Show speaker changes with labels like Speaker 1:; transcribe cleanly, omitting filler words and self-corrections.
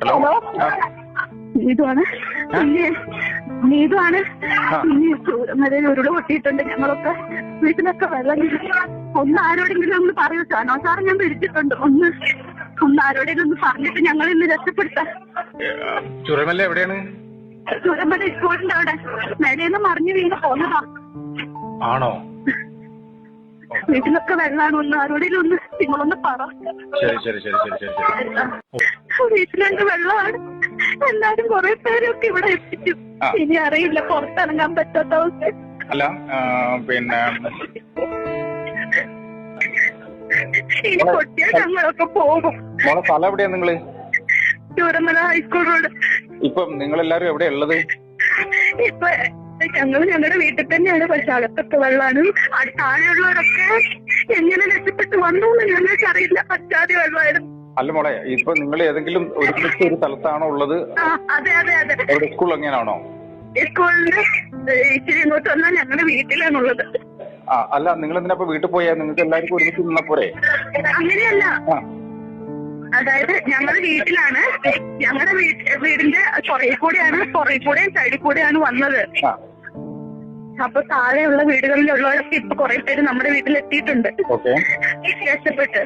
Speaker 1: Hello, നീതുവാണ്. നീതുവാണ്. ചൂരമലയിൽ ഉരുള് പൊട്ടിയിട്ടുണ്ട്. ഞങ്ങളൊക്കെ വീട്ടിലൊക്കെ വെള്ളം. ഒന്ന് ആരോടെങ്കിലും ഒന്ന് പറയൂ സാനോ സാറ്, ഞാൻ പിടിച്ചിട്ടുണ്ട്. ഒന്ന് ആരോടെങ്കിലും ഒന്ന് പറഞ്ഞിട്ട് ഞങ്ങൾ ഇന്ന് രക്ഷപ്പെടുത്താം.
Speaker 2: ചുരമല എവിടെയാണ്?
Speaker 1: ചൂരമല സ്കൂളിന്റെ അവിടെ മേലേന്ന് മറിഞ്ഞു വീണ് പോന്നതാ.
Speaker 2: ആണോ?
Speaker 1: വീട്ടിലൊക്കെ വെള്ളമാണ്. ഒന്ന് ആരോടെങ്കിലും ഒന്ന് നിങ്ങളൊന്ന് പറ. വീട്ടിലുണ്ട്, വെള്ളമാണ്. എല്ലാരും കുറെ പേരൊക്കെ ഇവിടെ എത്തിച്ചു. ഇനി അറിയില്ല, പുറത്തിറങ്ങാൻ പറ്റാത്ത അവസ്ഥ.
Speaker 2: അല്ല പിന്നെ
Speaker 1: ഇനി പൊട്ടിയാൽ ഞങ്ങളൊക്കെ പോകും.
Speaker 2: മോളെ സ്ഥലം എവിടെയാ നിങ്ങള്?
Speaker 1: Chooramala high school road.
Speaker 2: ഇപ്പം നിങ്ങളെല്ലാരും എവിടെയാ ഉള്ളത്?
Speaker 1: ഇപ്പൊ ഞങ്ങൾ ഞങ്ങളുടെ വീട്ടിൽ തന്നെയാണ്. പക്ഷെ അകത്തൊക്കെ വെള്ളമാണ്. താഴെയുള്ളവരൊക്കെ എങ്ങനെ രക്ഷപ്പെട്ട് വന്നു എന്ന് ഞങ്ങൾക്ക് അറിയില്ല. പറ്റാതെ വെള്ളമായിരുന്നു.
Speaker 2: അല്ല മോളെ, ഇപ്പൊ നിങ്ങൾ ഏതെങ്കിലും ഒരു സ്ഥലത്താണോ ഉള്ളത്?
Speaker 1: അതെ അതെ അതെ.
Speaker 2: എവിടെ? സ്കൂൾ എങ്ങനെയാണോ?
Speaker 1: സ്കൂളില് ഇച്ചിരി ഇങ്ങോട്ട് വന്നാൽ ഞങ്ങളുടെ വീട്ടിലാണുള്ളത്.
Speaker 2: അല്ല, നിങ്ങൾ എന്തിനാ വീട്ടിൽ പോയാ? നിങ്ങൾക്ക് എല്ലാവർക്കും ഒരുമിച്ച് നിന്നാ പോരെ?
Speaker 1: അങ്ങനെയല്ല, അതായത് ഞങ്ങളുടെ വീട്ടിലാണ്. ഞങ്ങളുടെ വീടിന്റെ പുറകെ കൂടെയും സൈഡിൽ കൂടെയാണ് വന്നത്. അപ്പൊ താഴെയുള്ള വീടുകളിലുള്ളവരൊക്കെ ഇപ്പൊ കുറെ പേര് നമ്മുടെ വീട്ടിലെത്തിയിട്ടുണ്ട് രക്ഷപ്പെട്ട്.